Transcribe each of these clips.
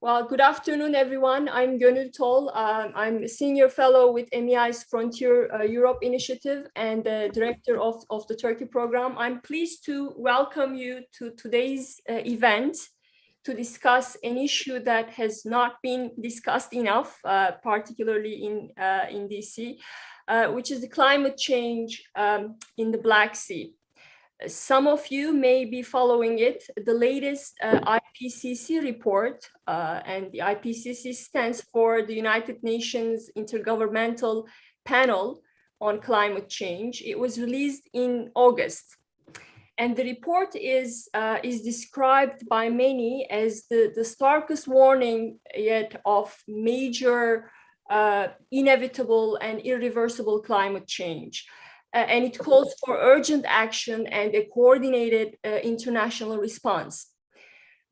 Well, good afternoon, everyone. I'm Gönül Tol. I'm a senior fellow with MEI's Frontier Europe Initiative and the director of the Turkey program. I'm pleased to welcome you to today's event to discuss an issue that has not been discussed enough, particularly in DC, which is the climate change in the Black Sea. Some of you may be following it. The latest IPCC report, and the IPCC stands for the United Nations Intergovernmental Panel on Climate Change. It was released in August. And the report is described by many as the starkest warning yet of major, inevitable and irreversible climate change. And it calls for urgent action and a coordinated international response.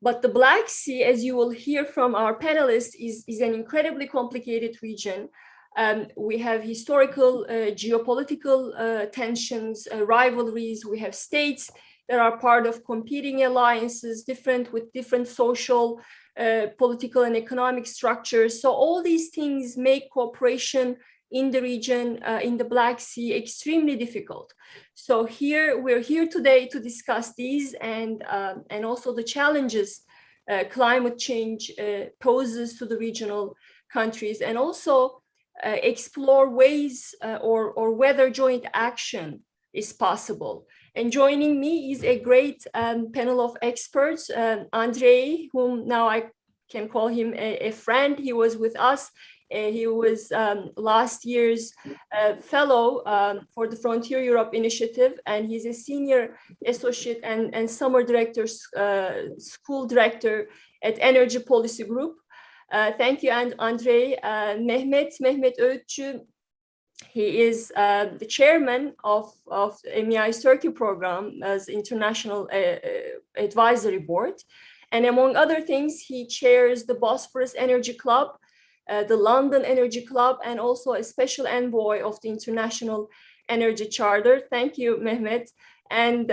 But the Black Sea, as you will hear from our panelists, is an incredibly complicated region. We have historical, geopolitical tensions, rivalries. We have states that are part of competing alliances, with different social, political and economic structures. So all these things make cooperation in the region, in the Black Sea, extremely difficult. So we're here today to discuss these and also the challenges climate change poses to the regional countries, and also explore ways or whether joint action is possible. And joining me is a great panel of experts, Andrei, whom now I can call him a friend. He was with us. He was last year's fellow for the Frontier Europe Initiative, and he's a senior associate and summer director, school director at Energy Policy Group. Thank you, Andrei. Mehmet Öğütçü, he is the chairman of MEI's Turkey program as International Advisory Board. And among other things, he chairs the Bosphorus Energy Club, the London Energy Club, and also a special envoy of the International Energy Charter. Thank you, Mehmet. And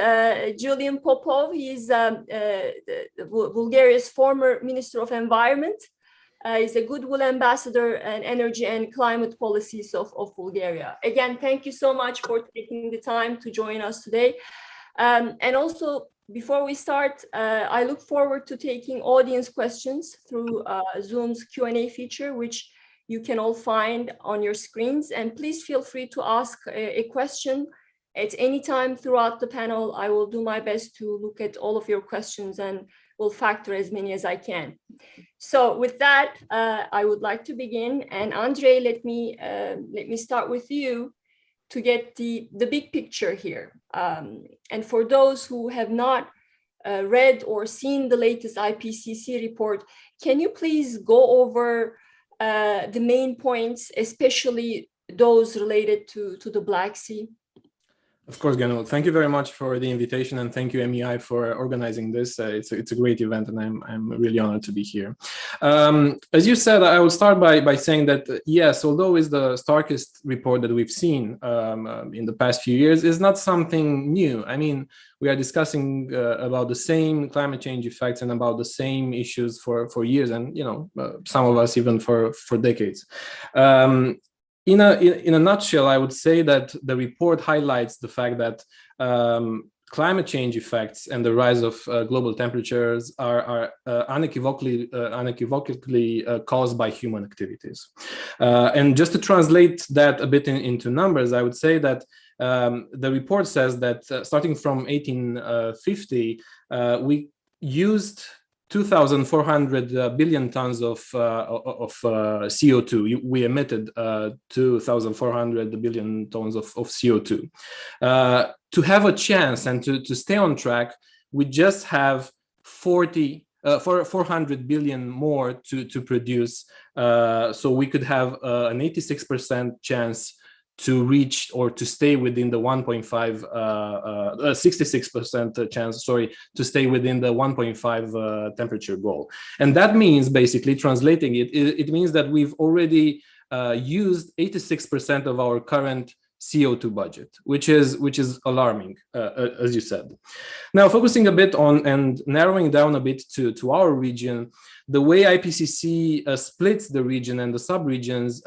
Julian Popov, he's Bulgaria's former Minister of Environment. He's a goodwill ambassador and energy and climate policies of Bulgaria. Again, thank you so much for taking the time to join us today. And also, before we start, I look forward to taking audience questions through Zoom's Q&A feature, which you can all find on your screens. And please feel free to ask a question at any time throughout the panel. I will do my best to look at all of your questions and will factor as many as I can. So with that, I would like to begin. And Andrei, let me start with you to get the big picture here. And for those who have not read or seen the latest IPCC report, can you please go over the main points, especially those related to the Black Sea? Of course, Gönül. Thank you very much for the invitation, and thank you, MEI, for organizing this. It's a great event, and I'm really honored to be here. As you said, I will start by saying that yes, although it's the starkest report that we've seen in the past few years, it's not something new. I mean, we are discussing about the same climate change effects and about the same issues for years, and some of us even for decades. In a nutshell, I would say that the report highlights the fact that climate change effects and the rise of global temperatures are unequivocally caused by human activities. And just to translate that a bit into numbers, I would say that the report says that starting from 1850, we used 2,400 billion tons of CO2. We emitted 2,400 billion tons of CO2. To have a chance and to stay on track, we just have 400 billion more to produce. So we could have an 86% chance to reach or to stay within the 66% chance, to stay within the 1.5 temperature goal. And that means, basically translating it means that we've already used 86% of our current CO2 budget, which is alarming, as you said. Now, focusing a bit on and narrowing down a bit to our region, the way IPCC splits the region and the sub-regions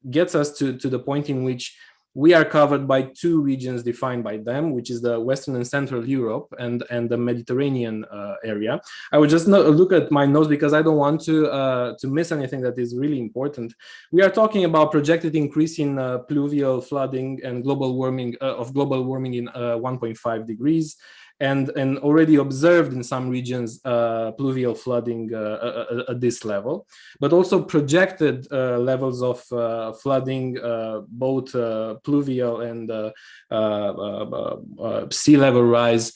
gets us to the point in which we are covered by two regions defined by them, which is the Western and Central Europe and the Mediterranean area. I would just look at my notes because I don't want to miss anything that is really important. We are talking about projected increase in pluvial flooding and global warming in 1.5 degrees. And already observed in some regions pluvial flooding at this level, but also projected levels of flooding, both pluvial and sea level rise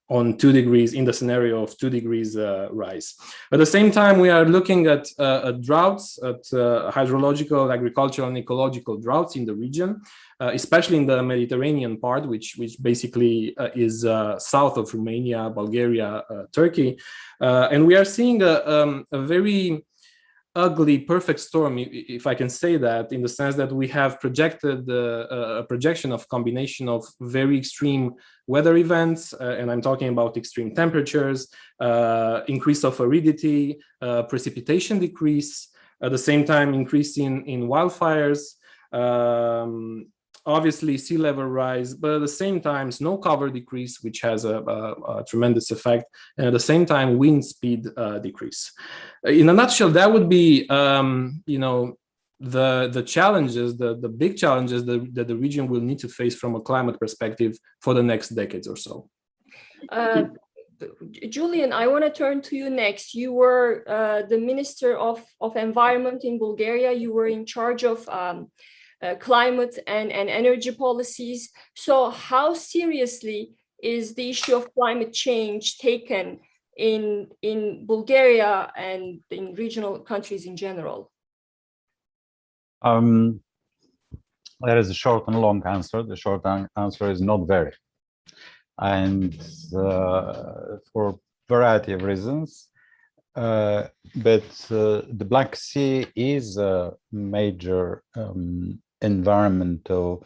on 2 degrees in the scenario of 2 degrees rise. At the same time, we are looking at droughts, at hydrological, agricultural, and ecological droughts in the region, especially in the Mediterranean part, which basically is south of Romania, Bulgaria, Turkey. And we are seeing a very ugly perfect storm, if I can say that, in the sense that we have projected a projection of combination of very extreme weather events, and I'm talking about extreme temperatures, increase of aridity, precipitation decrease, at the same time increase in wildfires, obviously sea level rise, but at the same time snow cover decrease, which has a tremendous effect, and at the same time wind speed decrease. In a nutshell, that would be the challenges, the big challenges that the region will need to face from a climate perspective for the next decades or so. Julian, I want to turn to you next. You were the Minister of Environment in Bulgaria. You were in charge of climate and energy policies. So how seriously is the issue of climate change taken in Bulgaria and in regional countries in general? There is a short and long answer. The short answer is not very. And for a variety of reasons. But the Black Sea is a major environmental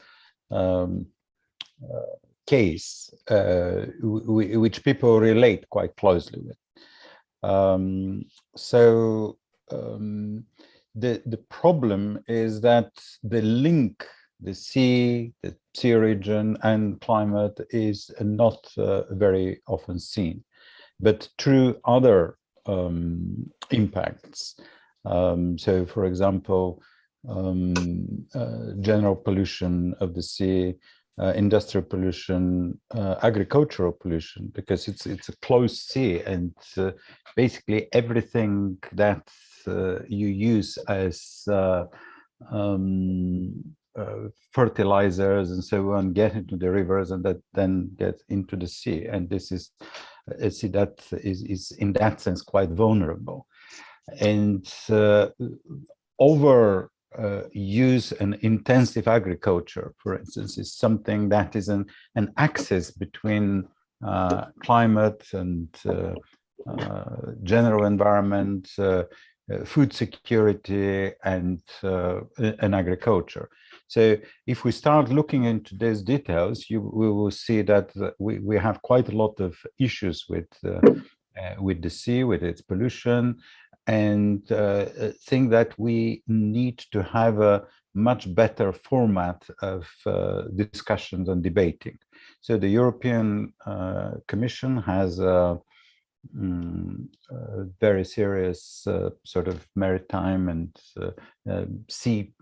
case which people relate quite closely with. The problem is that the link, the sea region and climate is not very often seen, but through other impacts. So, for example, general pollution of the sea, industrial pollution, agricultural pollution, because it's a closed sea, and basically everything that you use as fertilizers and so on get into the rivers, and that then get into the sea, and this is a sea that is in that sense quite vulnerable. And over use and intensive agriculture, for instance, is something that is an axis between climate and general environment, food security, and agriculture. So if we start looking into these details, we will see that we have quite a lot of issues with the sea, with its pollution, and think that we need to have a much better format of discussions and debating. So the European Commission has a very serious sort of maritime and sea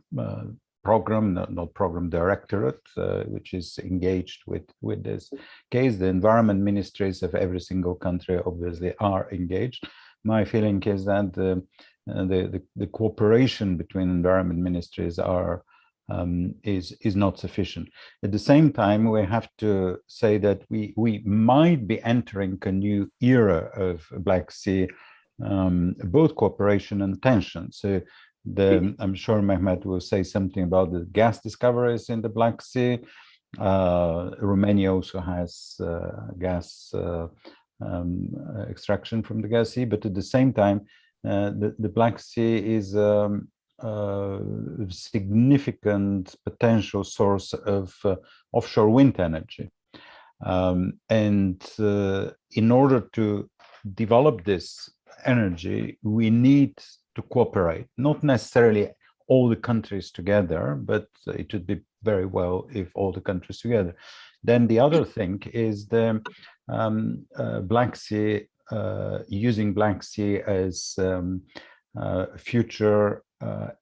program, not program directorate, which is engaged with this case. The environment ministries of every single country obviously are engaged. My feeling is that the cooperation between environment ministries is not sufficient. At the same time, we have to say that we might be entering a new era of Black Sea, both cooperation and tension. So I'm sure Mehmet will say something about the gas discoveries in the Black Sea. Romania also has gas extraction from the gas sea, but at the same time, the Black Sea is significant potential source of offshore wind energy. And in order to develop this energy, we need to cooperate, not necessarily all the countries together, but it would be very well if all the countries together. Then the other thing is the Black Sea, using Black Sea as future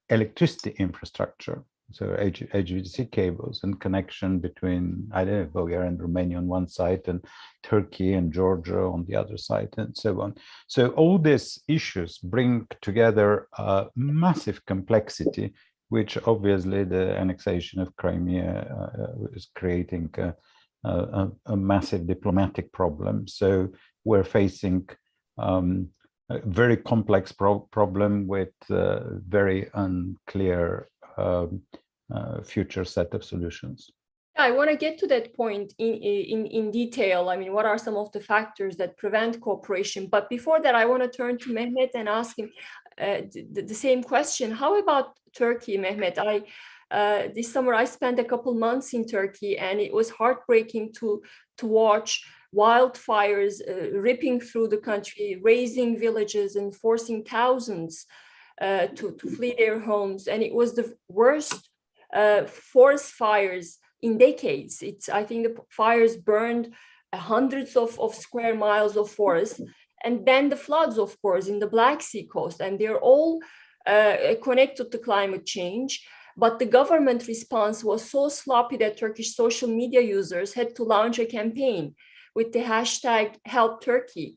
electricity infrastructure. So HVDC cables and connection between, I don't know, Bulgaria and Romania on one side and Turkey and Georgia on the other side and so on. So all these issues bring together a massive complexity, which obviously the annexation of Crimea is creating a massive diplomatic problem. So we're facing a very complex problem with very unclear future set of solutions. I want to get to that point in detail. I mean, what are some of the factors that prevent cooperation? But before that, I want to turn to Mehmet and ask him the same question. How about Turkey, Mehmet? This summer I spent a couple months in Turkey, and it was heartbreaking to watch wildfires ripping through the country, razing villages and forcing thousands to flee their homes. And it was the worst forest fires in decades. I think the fires burned hundreds of square miles of forest, and then the floods, of course, in the Black Sea coast, and they're all connected to climate change. But the government response was so sloppy that Turkish social media users had to launch a campaign with the hashtag Help Turkey.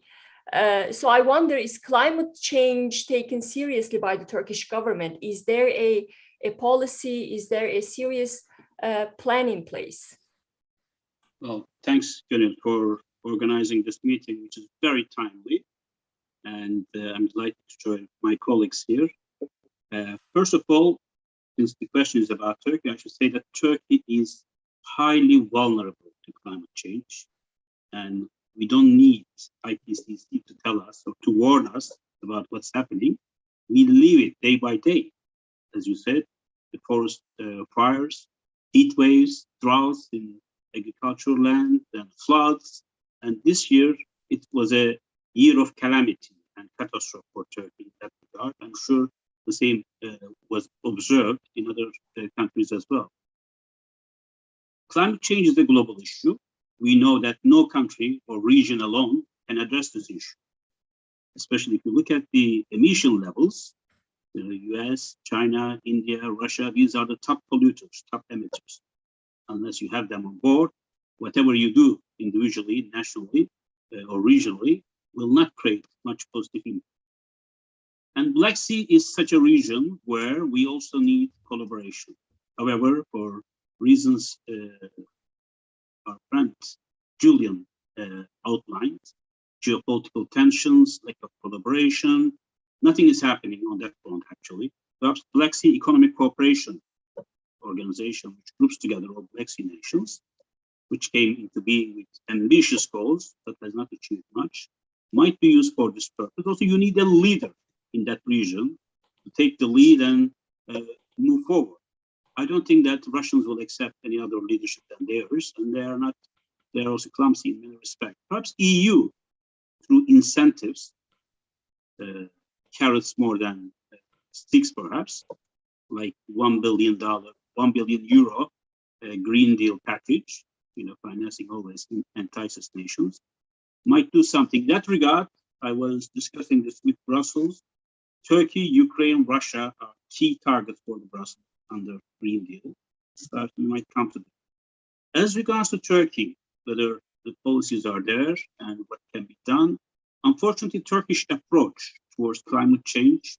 So I wonder, is climate change taken seriously by the Turkish government? Is there a policy? Is there a serious plan in place? Well, thanks, Gönül, for organizing this meeting, which is very timely. And I'm delighted to join my colleagues here. First of all, since the question is about Turkey, I should say that Turkey is highly vulnerable to climate change. And we don't need IPCC to tell us or to warn us about what's happening. We live it day by day. As you said, the forest fires, heat waves, droughts in agricultural land, and floods. And this year, it was a year of calamity and catastrophe for Turkey in that regard. I'm sure the same was observed in other countries as well. Climate change is a global issue. We know that no country or region alone can address this issue. Especially if you look at the emission levels, the US, China, India, Russia, these are the top polluters, top emitters. Unless you have them on board, whatever you do individually, nationally, or regionally will not create much positive impact. And Black Sea is such a region where we also need collaboration. However, for reasons our friend Julian outlined, geopolitical tensions, lack of collaboration, nothing is happening on that front, actually. Perhaps Black Sea Economic Cooperation Organization, which groups together all Black Sea nations, which came into being with ambitious goals but has not achieved much, might be used for this purpose. Also, you need a leader in that region to take the lead and move forward. I don't think that Russians will accept any other leadership than theirs, and they're also clumsy in many respects. Perhaps EU, through incentives, carrots more than sticks, perhaps, like $1 billion Green Deal package, financing always entices nations, might do something. In that regard, I was discussing this with Brussels. Turkey, Ukraine, Russia are key targets for the Brussels under Green Deal. So we might come to that. As regards to Turkey, whether the policies are there and what can be done, unfortunately, Turkish approach towards climate change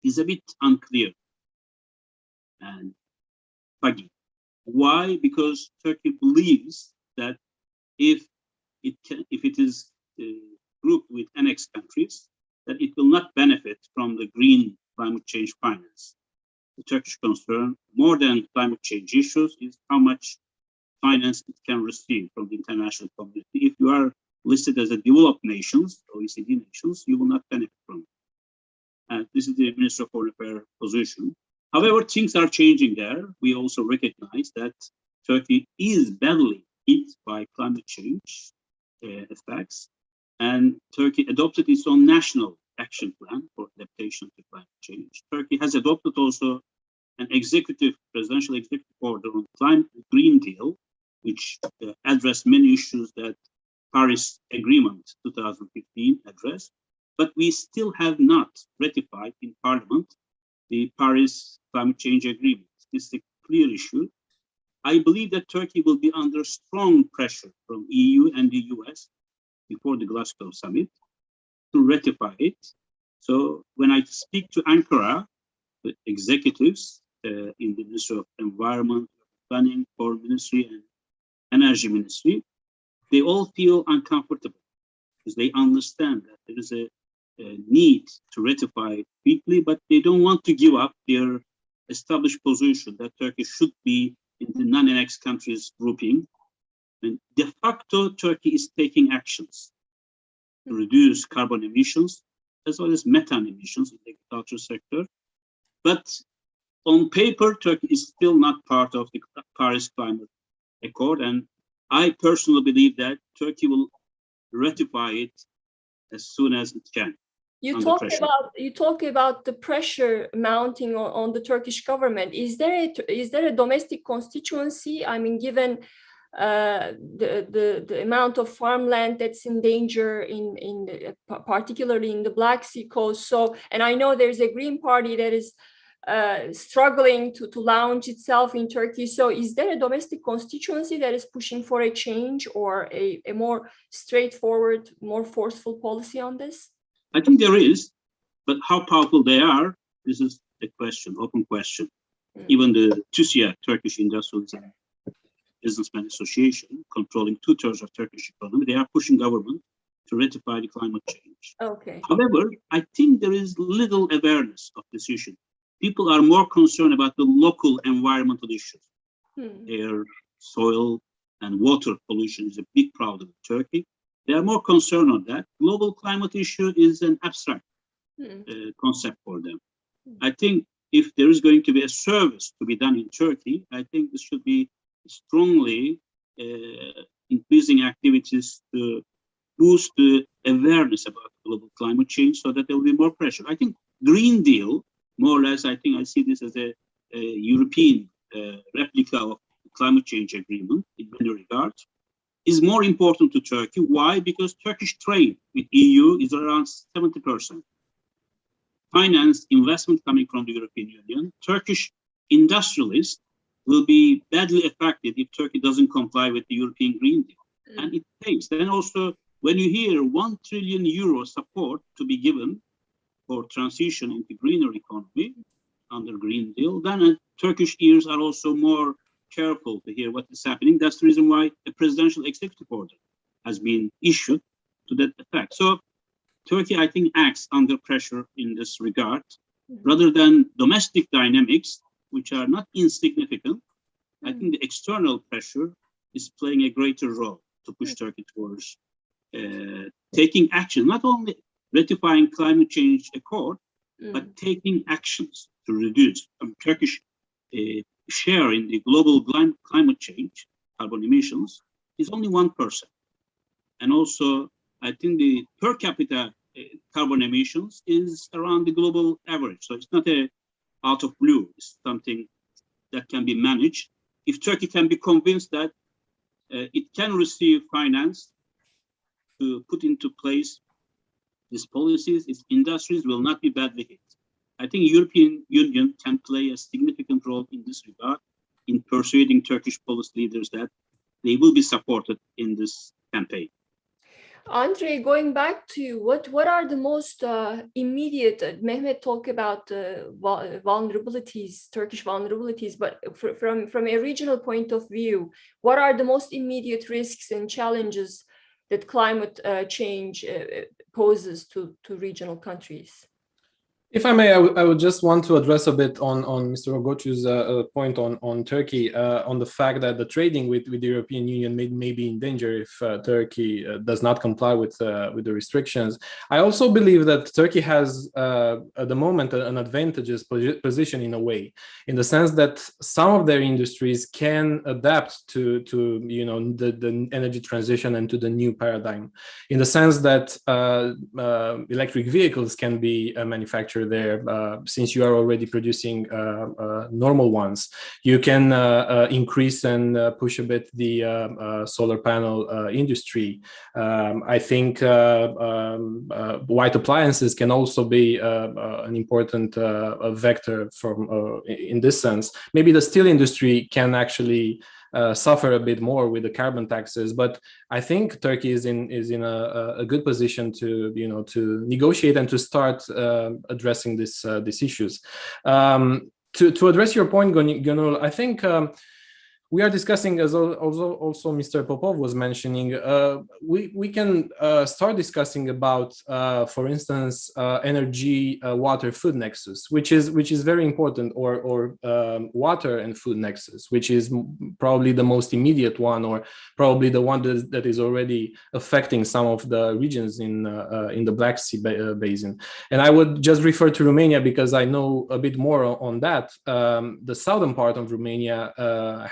is a bit unclear and fuzzy. Why? Because Turkey believes that if it is grouped with annexed countries, that it will not benefit from the green climate change finance. The Turkish concern, more than climate change issues, is how much finance it can receive from the international community. If you are listed as a developed nations, OECD nations, you will not benefit from it. This is the Minister of Foreign Affairs position. However, things are changing there. We also recognize that Turkey is badly hit by climate change effects, and Turkey adopted its own national action plan for adaptation to climate change. Turkey has adopted also an presidential executive order on climate Green Deal, which addressed many issues that Paris Agreement 2015 addressed, but we still have not ratified in Parliament the Paris Climate Change Agreement. This is a clear issue. I believe that Turkey will be under strong pressure from EU and the US before the Glasgow summit to ratify it. So when I speak to Ankara, the executives in the Ministry of Environment, Planning, Foreign Ministry, and Energy Ministry, they all feel uncomfortable because they understand that there is a need to ratify it quickly, but they don't want to give up their established position that Turkey should be in the non-annex countries grouping. And de facto, Turkey is taking actions to reduce carbon emissions as well as methane emissions in the agriculture sector. But on paper, Turkey is still not part of the Paris Climate Accord. And I personally believe that Turkey will ratify it as soon as it can. You talk about the pressure mounting on the Turkish government. Is there a domestic constituency? I mean, given the amount of farmland that's in danger particularly in the Black Sea coast. So, and I know there's a Green Party that is struggling to launch itself in Turkey. So is there a domestic constituency that is pushing for a change or a more straightforward, more forceful policy on this? I think there is, but how powerful they are, this is a question, open question. Even the TÜSİAD, Turkish Industrialism Businessmen Association, controlling 2/3 of Turkish economy, they are pushing government to ratify the climate change. Okay. However, I think there is little awareness of this issue. People are more concerned about the local environmental issues. Air, soil, and water pollution is a big problem in Turkey. They are more concerned on that. Global climate issue is an abstract concept for them. I think if there is going to be a service to be done in Turkey, I think this should be strongly increasing activities to boost the awareness about global climate change so that there will be more pressure. I think Green Deal, more or less, I think I see this as a European replica of the climate change agreement in many regards, is more important to Turkey. Why? Because Turkish trade with EU is around 70%. Finance, investment coming from the European Union. Turkish industrialists will be badly affected if Turkey doesn't comply with the European Green Deal. And it takes. Then also, when you hear 1 trillion euro support to be given for transition into greener economy under Green Deal, then Turkish ears are also more careful to hear what is happening. That's the reason why a presidential executive order has been issued to that effect. So Turkey, I think, acts under pressure in this regard, rather than domestic dynamics, which are not insignificant. I think the external pressure is playing a greater role to push Turkey towards taking action, not only ratifying climate change accord, but taking actions to reduce Turkish share in the global climate change, carbon emissions, is only 1%. And also, I think the per capita carbon emissions is around the global average. So it's not out of blue, it's something that can be managed. If Turkey can be convinced that it can receive finance to put into place these policies, its industries will not be badly hit. I think European Union can play a significant role in this regard in persuading Turkish policy leaders that they will be supported in this campaign. Andre, going back to you, what are the most immediate, Mehmet talked about vulnerabilities, Turkish vulnerabilities, but from a regional point of view, what are the most immediate risks and challenges that climate change poses to regional countries? If I may, I would just want to address a bit on Mr. Ogochu's point on Turkey, on the fact that the trading with the European Union may be in danger if Turkey does not comply with the restrictions. I also believe that Turkey has, at the moment, an advantageous position in a way, in the sense that some of their industries can adapt to the energy transition and to the new paradigm, in the sense that electric vehicles can be manufactured there, since you are already producing normal ones. You can increase and push a bit the solar panel industry. I think white appliances can also be an important vector from in this sense. Maybe the steel industry can actually suffer a bit more with the carbon taxes, but I think Turkey is in a good position to to negotiate and to start addressing these issues. To address your point, Gönül, I think we are discussing, as also Mr. Popov was mentioning, we can start discussing about, for instance, energy, water, food nexus, which is very important, or water and food nexus, which is probably the most immediate one, or probably the one that is already affecting some of the regions in the Black Sea basin. And I would just refer to Romania because I know a bit more on that. The southern part of Romania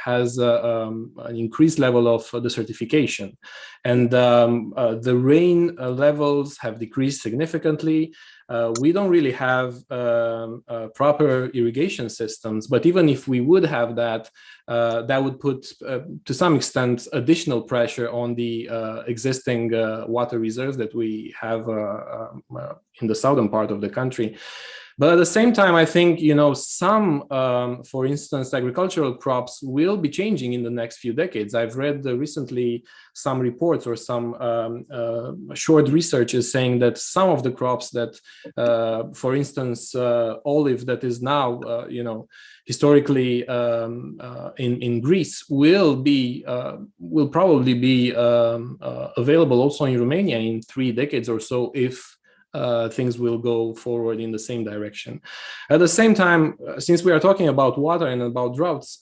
has an increased level of desertification, and the rain levels have decreased significantly. We don't really have proper irrigation systems, but even if we would have that, that would put, to some extent, additional pressure on the existing water reserves that we have in the southern part of the country. But at the same time, I think, some, for instance, agricultural crops will be changing in the next few decades. I've read recently some reports or some short researches saying that some of the crops that, for instance, olive that is now, historically in Greece will probably be available also in Romania in 3 decades or so, if things will go forward in the same direction. At the same time, since we are talking about water and about droughts,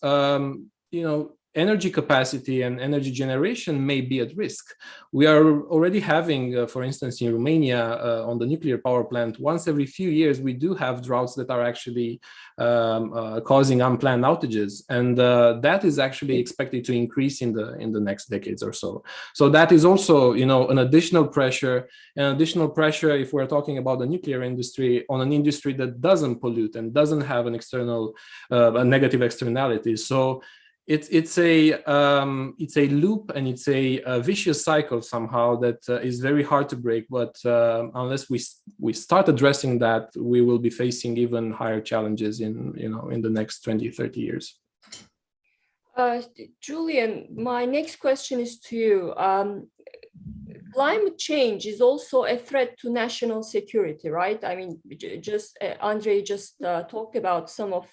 energy capacity and energy generation may be at risk. We are already having, for instance, in Romania, on the nuclear power plant, once every few years, we do have droughts that are actually causing unplanned outages. And that is actually expected to increase in the next decades or so. So that is also, an additional pressure if we're talking about the nuclear industry, on an industry that doesn't pollute and doesn't have an external, negative externalities. So it's a loop, and it's a vicious cycle somehow that is very hard to break. But unless we start addressing that, we will be facing even higher challenges in the next 20-30 years. Julian, my next question is to you. Climate change is also a threat to national security, right? I mean, Andrei just talked about some of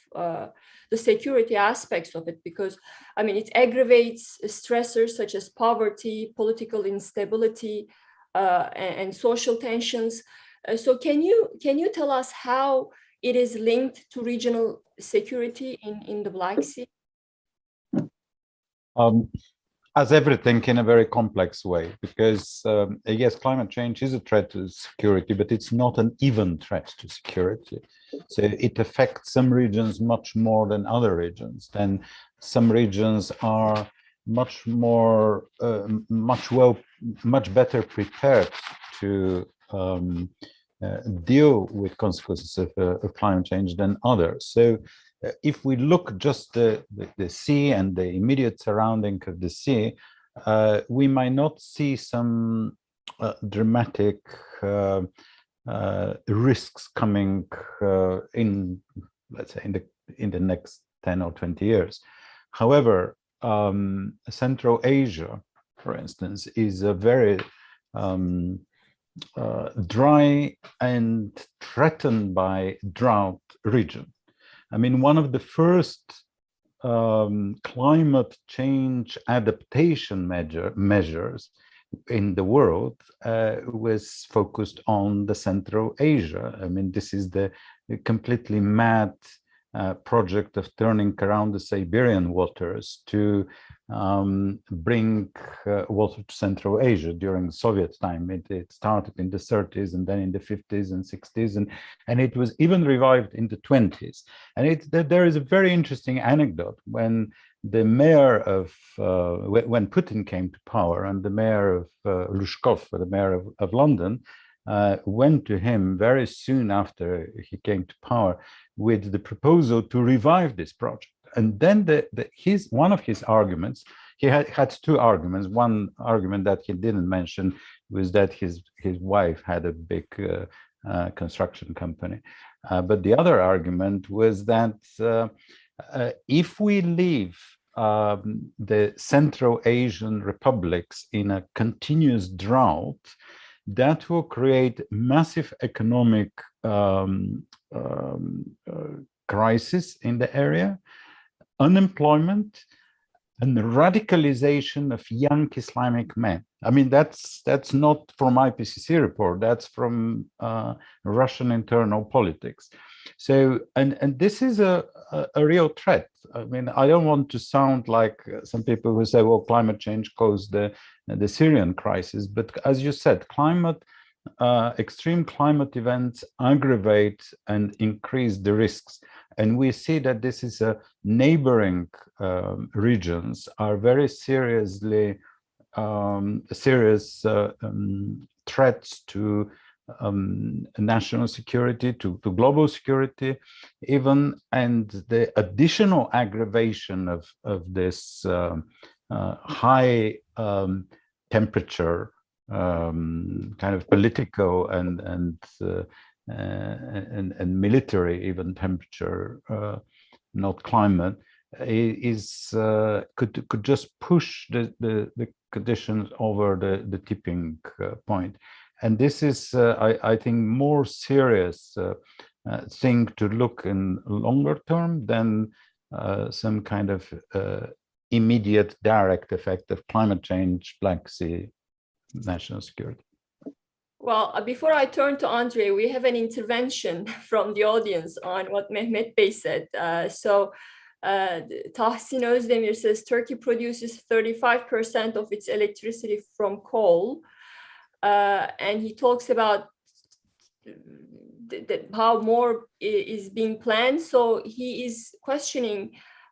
the security aspects of it, because I mean, it aggravates stressors such as poverty, political instability, and social tensions. So can you tell us how it is linked to regional security in the Black Sea? As everything, in a very complex way, because yes, climate change is a threat to security, but it's not an even threat to security. So it affects some regions much more than other regions. Then some regions are much better prepared to deal with consequences of climate change than others. So if we look just the sea and the immediate surrounding of the sea, we might not see some dramatic risks coming in, let's say, in the next 10 or 20 years. However, Central Asia, for instance, is a very dry and threatened by drought region. I mean, one of the first climate change adaptation measures in the world was focused on the Central Asia. I mean, this is the completely mad project of turning around the Siberian waters to bring water to Central Asia during the Soviet time. It started in the 30s and then in the 50s and 60s, and it was even revived in the 20s. And there is a very interesting anecdote when the mayor of, when Putin came to power, and the mayor of Lushkov, the mayor of London, went to him very soon after he came to power with the proposal to revive this project. And then one of his arguments, he had two arguments. One argument that he didn't mention was that his wife had a big construction company. But the other argument was that if we leave the Central Asian republics in a continuous drought, that will create massive economic crisis in the area, unemployment, and the radicalization of young Islamic men. I mean, that's not from IPCC report, that's from Russian internal politics. So, and this is a real threat. I mean, I don't want to sound like some people who say, well, climate change caused the Syrian crisis, but as you said, extreme climate events aggravate and increase the risks. And we see that this is neighboring regions are very seriously serious threats to national security, to global security, even, and the additional aggravation of this high temperature, kind of political and military even temperature, not climate, could just push the conditions over the tipping point. And this is, I think, more serious thing to look in longer term than some kind of immediate direct effect of climate change, Black Sea, national security. Well, before I turn to Andre, we have an intervention from the audience on what Mehmet Bey said. Tahsin Özdemir says Turkey produces 35% of its electricity from coal. And he talks about how more is being planned. So he is questioning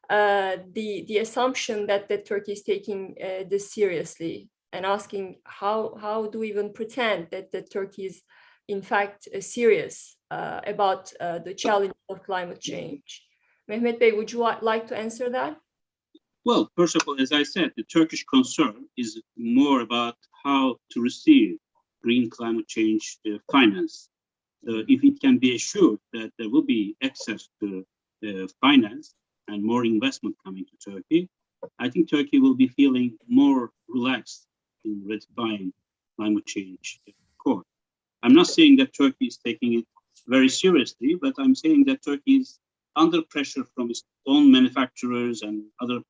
the assumption that Turkey is taking this seriously, and asking how do we even pretend that Turkey is in fact serious about the challenge of climate change. Mehmet Bey, would you like to answer that? Well, first of all, as I said, the Turkish concern is more about how to receive green climate change finance. If it can be assured that there will be access to finance and more investment coming to Turkey, I think Turkey will be feeling more relaxed in ratifying climate change accord. I'm not saying that Turkey is taking it very seriously, but I'm saying that Turkey is under pressure from its own manufacturers and other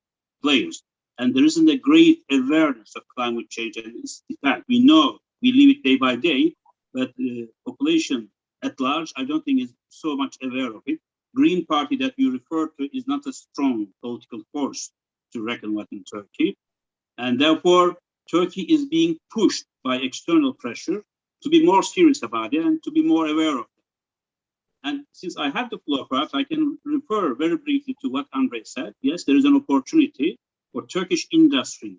players. And there isn't a great awareness of climate change. And in fact, we know, we live it day by day, but the population at large, I don't think is so much aware of it. Green Party that you refer to is not a strong political force to reckon with in Turkey. And therefore, Turkey is being pushed by external pressure to be more serious about it and to be more aware of it. And since I have the floor, perhaps I can refer very briefly to what Andre said. Yes, there is an opportunity for Turkish industry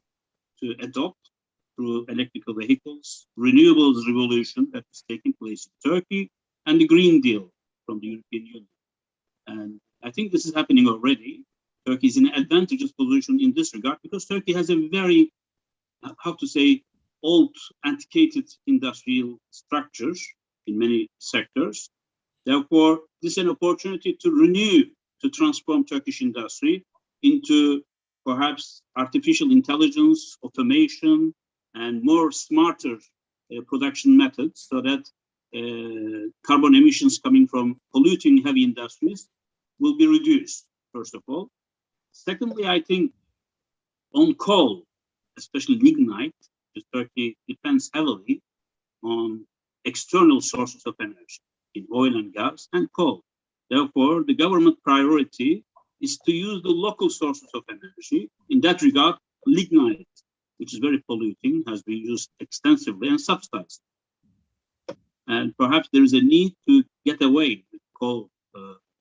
to adopt through electrical vehicles, renewables revolution that is taking place in Turkey, and the Green Deal from the European Union. And I think this is happening already. Turkey is in an advantageous position in this regard because Turkey has a very, how to say, old, antiquated industrial structures in many sectors. Therefore, this is an opportunity to renew, to transform Turkish industry into perhaps artificial intelligence, automation, and more smarter production methods so that carbon emissions coming from polluting heavy industries will be reduced, first of all. Secondly, I think on coal, especially lignite, because Turkey depends heavily on external sources of energy in oil and gas and coal. Therefore, the government priority is to use the local sources of energy. In that regard, lignite, which is very polluting, has been used extensively and subsidized. And perhaps there is a need to get away with coal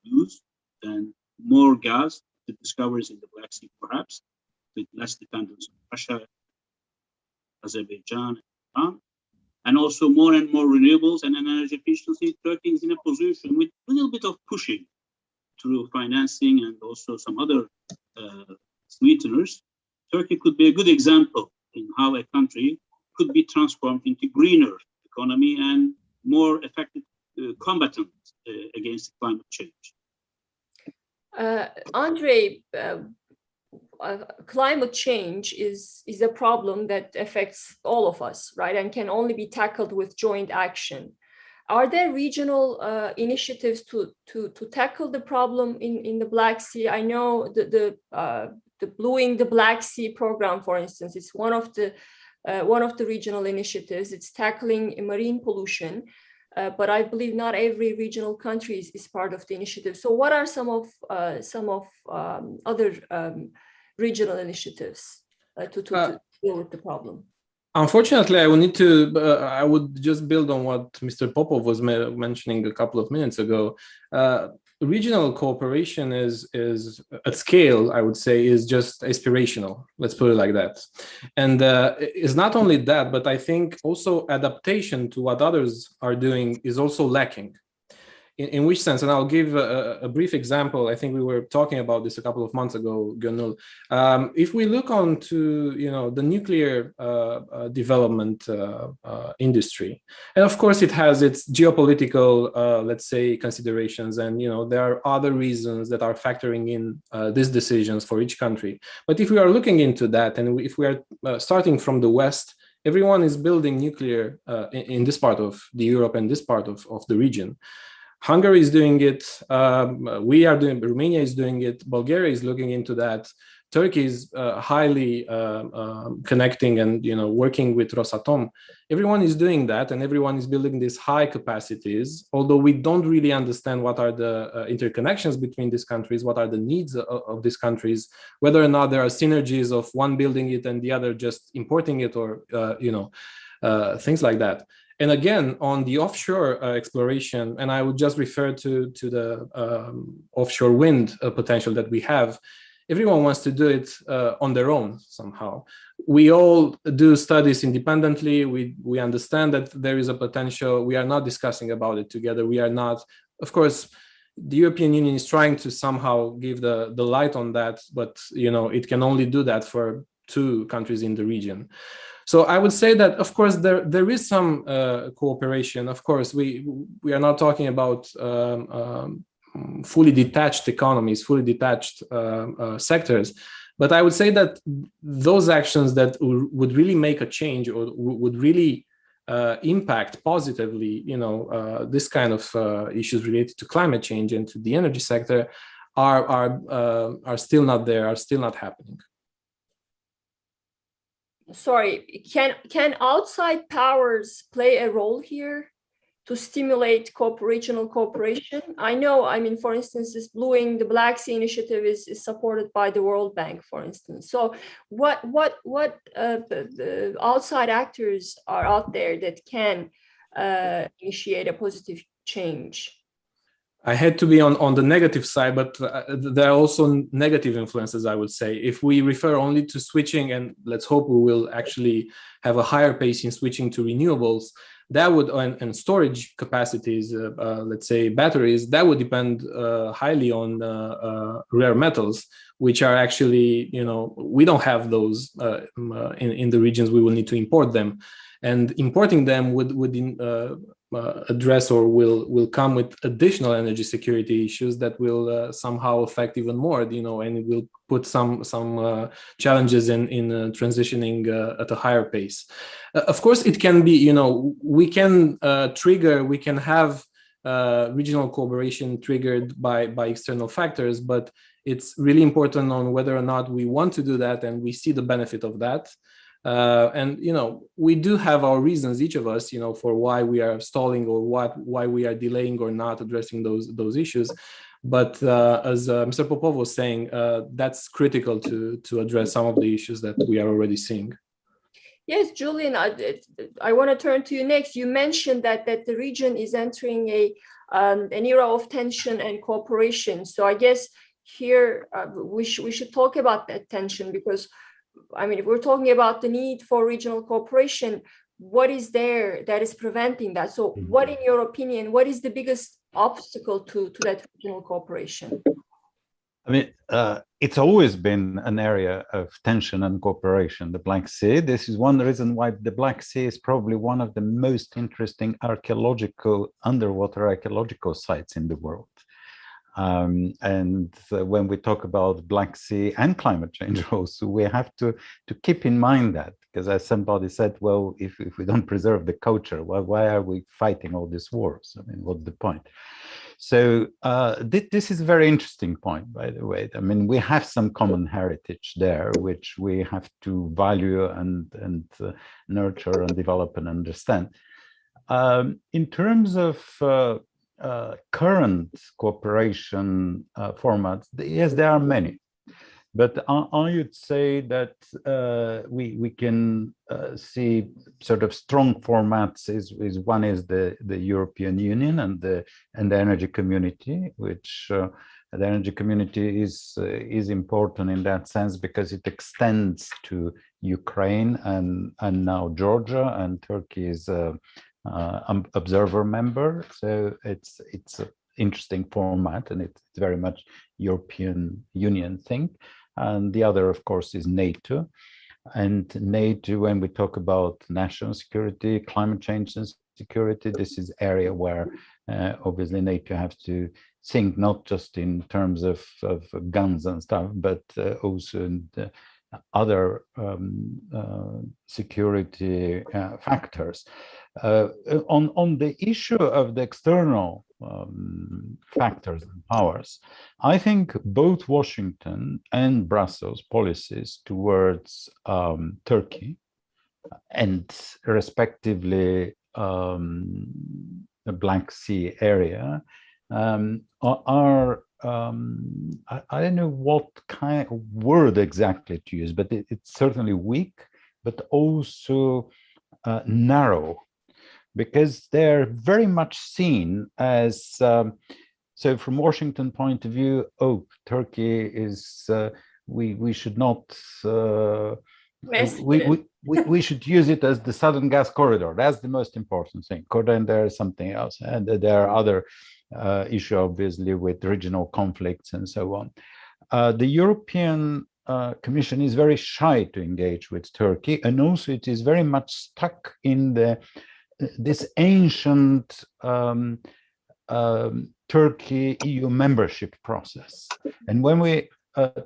use and more gas, the discoveries in the Black Sea, perhaps, with less dependence on Russia, Azerbaijan, and Iran, and also more and more renewables and energy efficiency. Turkey is in a position with a little bit of pushing through financing and also some other sweeteners. Turkey could be a good example in how a country could be transformed into greener economy and more effective combatant against climate change. Andre, climate change is a problem that affects all of us, right? And can only be tackled with joint action. Are there regional initiatives to tackle the problem in the Black Sea? I know the Blueing the Black Sea program, for instance, is one of the regional initiatives. It's tackling marine pollution, but I believe not every regional country is part of the initiative. So, what are some of other regional initiatives to deal with the problem? Unfortunately, I would just build on what Mr. Popov was mentioning a couple of minutes ago. Regional cooperation is at scale, I would say, is just aspirational. Let's put it like that. And it's not only that, but I think also adaptation to what others are doing is also lacking. In which sense? And I'll give a brief example. I think we were talking about this a couple of months ago, Gönül. If we look on to the nuclear development industry, and of course it has its geopolitical, let's say, considerations, and there are other reasons that are factoring in these decisions for each country. But if we are looking into that, and if we are starting from the West, everyone is building nuclear in this part of the Europe and this part of the region. Hungary is doing it. We are doing. Romania is doing it. Bulgaria is looking into that. Turkey is highly connecting and working with Rosatom. Everyone is doing that, and everyone is building these high capacities. Although we don't really understand what are the interconnections between these countries, what are the needs of these countries, whether or not there are synergies of one building it and the other just importing it, or things like that. And again, on the offshore exploration, and I would just refer to the offshore wind potential that we have, everyone wants to do it on their own somehow. We all do studies independently. We understand that there is a potential. We are not discussing about it together. We are not, of course, the European Union is trying to somehow give the light on that, but it can only do that for 2 countries in the region. So I would say that, of course, there is some cooperation. Of course, we are not talking about fully detached economies, fully detached sectors. But I would say that those actions that would really make a change or would really impact positively, this kind of issues related to climate change and to the energy sector are still not there, are still not happening. Sorry, can outside powers play a role here to stimulate regional cooperation? I mean, for instance, this Blueing the Black Sea initiative is supported by the World Bank, for instance. So what the outside actors are out there that can initiate a positive change? I had to be on the negative side, but there are also negative influences, I would say. If we refer only to switching, and let's hope we will actually have a higher pace in switching to renewables, that would, and storage capacities, let's say batteries, that would depend highly on rare metals, which are actually, we don't have those in the regions. We will need to import them. And importing them would address or will come with additional energy security issues that will somehow affect even more, and it will put some challenges in transitioning at a higher pace. Of course, it can be, we can have regional cooperation triggered by external factors, but it's really important on whether or not we want to do that and we see the benefit of that. And we do have our reasons, each of us, for why we are stalling or why we are delaying or not addressing those issues. But as Mr. Popov was saying, that's critical to address some of the issues that we are already seeing. Yes, Julian, I want to turn to you next. You mentioned that the region is entering an era of tension and cooperation. So I guess here we should talk about that tension, because I mean, if we're talking about the need for regional cooperation, what is there that is preventing that? So what, in your opinion, what is the biggest obstacle to that regional cooperation? I mean, it's always been an area of tension and cooperation, the Black Sea. This is one reason why the Black Sea is probably one of the most interesting underwater archaeological sites in the world. When we talk about Black Sea and climate change also, we have to keep in mind that, because as somebody said, well, if we don't preserve the culture, why are we fighting all these wars? I mean, what's the point? So this is a very interesting point, by the way. I mean, we have some common heritage there, which we have to value and nurture and develop and understand. In terms of current cooperation formats, yes, there are many. But I would say that we can see sort of strong formats. One is the European Union and the energy community, which the energy community is important in that sense because it extends to Ukraine and now Georgia, and Turkey is an observer member. So it's an interesting format, and it's very much European Union thing. And the other, of course, is NATO. And NATO, when we talk about national security, climate change and security, this is area where obviously NATO have to think not just in terms of guns and stuff, but also in the other security factors. On the issue of the external factors and powers, I think both Washington and Brussels policies towards Turkey and respectively the Black Sea area are I don't know what kind of word exactly to use, but it's certainly weak, but also narrow, because they're very much seen as so from Washington point of view, oh, Turkey is we should not we should use it as the southern gas corridor. That's the most important thing. And there is something else, and there are other issue obviously with regional conflicts and so on. The European Commission is very shy to engage with Turkey, and also it is very much stuck in this ancient Turkey-EU membership process. And when we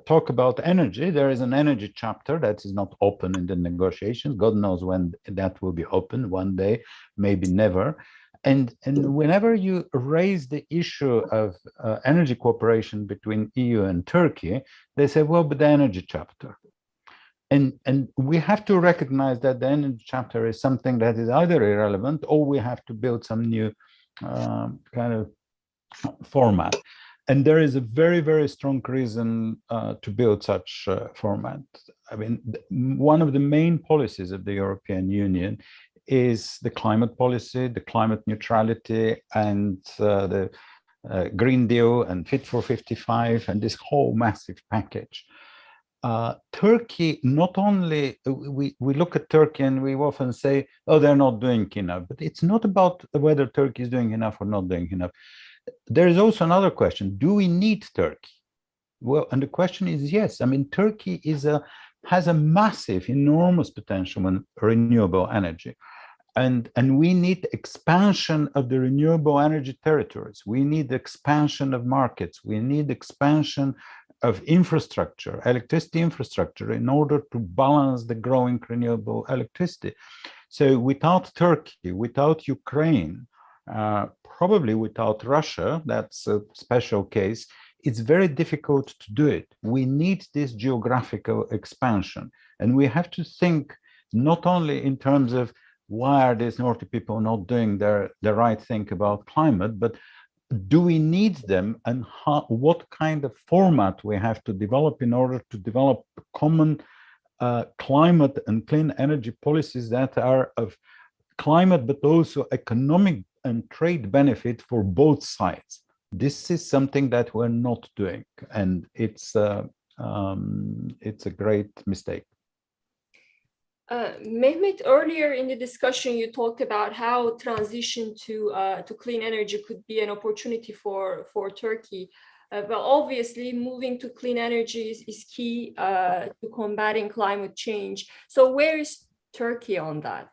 talk about energy, there is an energy chapter that is not open in the negotiations. God knows when that will be open, one day, maybe never. And whenever you raise the issue of energy cooperation between EU and Turkey, they say, well, but the energy chapter. And we have to recognize that the energy chapter is something that is either irrelevant, or we have to build some new kind of format. And there is a very, very strong reason to build such format. I mean, one of the main policies of the European Union is the climate policy, the climate neutrality, and the Green Deal and Fit for 55, and this whole massive package. Turkey, not only, we look at Turkey and we often say, oh, they're not doing enough, but it's not about whether Turkey is doing enough or not doing enough. There is also another question, do we need Turkey? Well, and the question is yes. I mean, Turkey has a massive, enormous potential in renewable energy. And we need expansion of the renewable energy territories. We need expansion of markets. We need expansion of infrastructure, electricity infrastructure, in order to balance the growing renewable electricity. So without Turkey, without Ukraine, probably without Russia, that's a special case, it's very difficult to do it. We need this geographical expansion. And we have to think not only in terms of why are these naughty people not doing the right thing about climate, but do we need them, and what kind of format we have to develop in order to develop common climate and clean energy policies that are of climate, but also economic and trade benefit for both sides. This is something that we're not doing, and it's a great mistake. Mehmet, earlier in the discussion, you talked about how transition to clean energy could be an opportunity for Turkey. Well, obviously, moving to clean energy is key to combating climate change. So where is Turkey on that?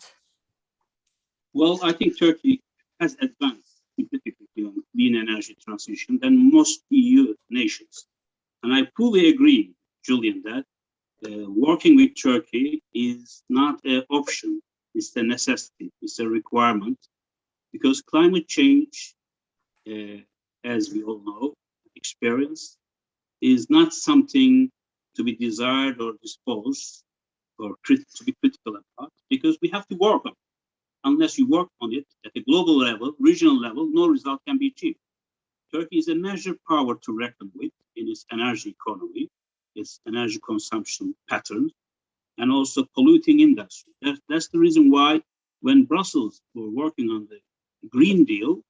Well, I think Turkey has advanced significantly on clean energy transition than most EU nations. And I fully agree, Julian, that working with Turkey is not an option, it's a necessity, it's a requirement, because climate change, as we all know, experience, is not something to be desired or disposed or to be critical about, because we have to work on it. Unless you work on it at a global level, regional level, no result can be achieved. Turkey is a major power to reckon with in its energy economy, its energy consumption patterns, and also polluting industry. That's the reason why when Brussels were working on the Green Deal,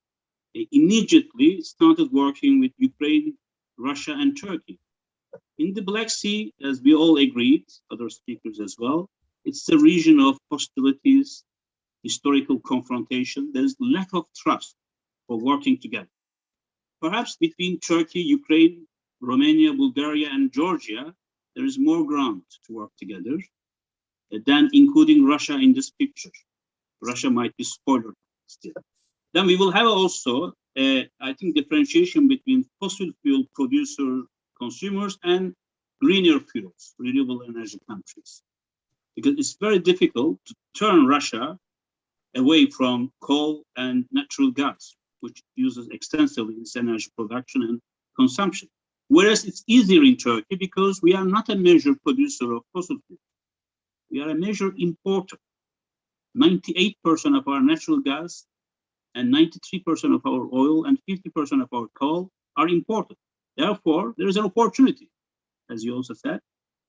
they immediately started working with Ukraine, Russia, and Turkey. In the Black Sea, as we all agreed, other speakers as well, it's a region of hostilities, historical confrontation. There's lack of trust for working together. Perhaps between Turkey, Ukraine, Romania, Bulgaria, and Georgia, there is more ground to work together than including Russia in this picture. Russia might be spoiled still. Then we will have also, I think, differentiation between fossil fuel producer consumers and greener fuels, renewable energy countries. Because it's very difficult to turn Russia away from coal and natural gas, which uses extensively its energy production and consumption. Whereas it's easier in Turkey because we are not a major producer of fossil fuels. We are a major importer. 98% of our natural gas and 93% of our oil and 50% of our coal are imported. Therefore, there is an opportunity, as you also said,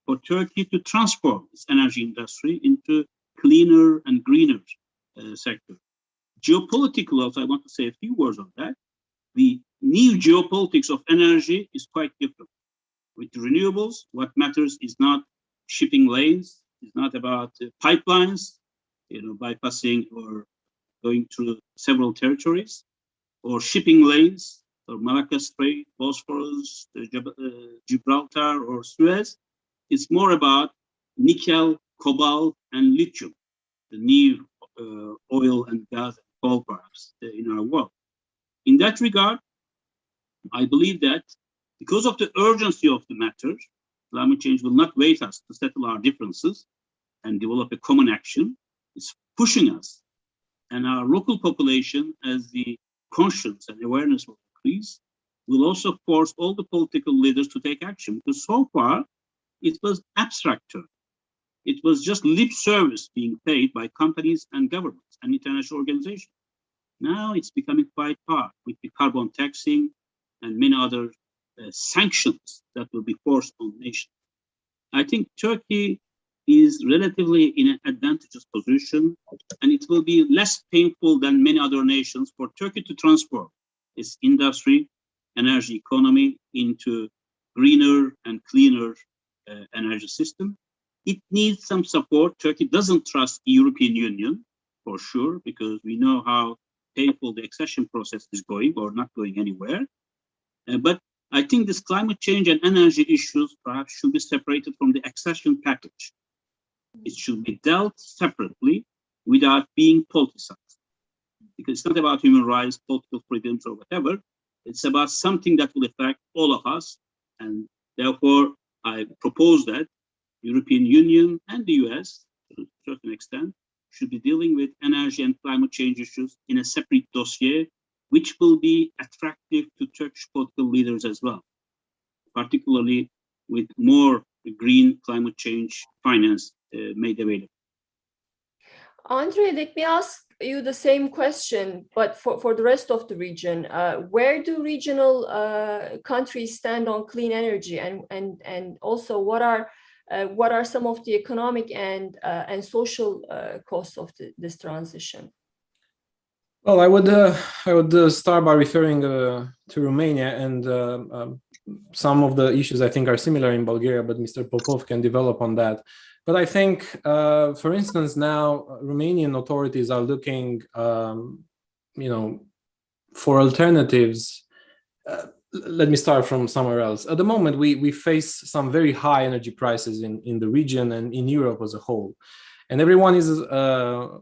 for Turkey to transform its energy industry into cleaner and greener sector. Geopolitical, also, I want to say a few words on that. The new geopolitics of energy is quite different. With renewables, what matters is not shipping lanes, it's not about pipelines, bypassing or going through several territories, or shipping lanes, or Malacca Strait, Bosphorus, Gibraltar, or Suez. It's more about nickel, cobalt, and lithium, the new oil and gas and coal, perhaps, in our world. In that regard, I believe that because of the urgency of the matter, climate change will not wait us to settle our differences and develop a common action. It's pushing us. And our local population, as the conscience and awareness will increase, will also force all the political leaders to take action. Because so far, it was abstract term. It was just lip service being paid by companies and governments and international organizations. Now it's becoming quite hard with the carbon taxing and many other sanctions that will be forced on nations. I think Turkey is relatively in an advantageous position, and it will be less painful than many other nations for Turkey to transform its industry, energy economy into greener and cleaner energy system. It needs some support. Turkey doesn't trust the European Union, for sure, because we know how painful the accession process is going or not going anywhere. But I think this climate change and energy issues perhaps should be separated from the accession package. It should be dealt separately without being politicized. Because it's not about human rights, political freedoms, or whatever. It's about something that will affect all of us. And therefore, I propose that European Union and the US, to a certain extent, should be dealing with energy and climate change issues in a separate dossier, which will be attractive to Turkish political leaders as well, particularly with more green climate change finance made available. Andre, let me ask you the same question, but for the rest of the region. Where do regional countries stand on clean energy, and also what are some of the economic and social costs of this transition? Well, I would start by referring to Romania, and some of the issues I think are similar in Bulgaria, but Mr. Popov can develop on that. But I think, for instance, now Romanian authorities are looking, for alternatives. Let me start from somewhere else. At the moment, we face some very high energy prices in the region and in Europe as a whole. And everyone is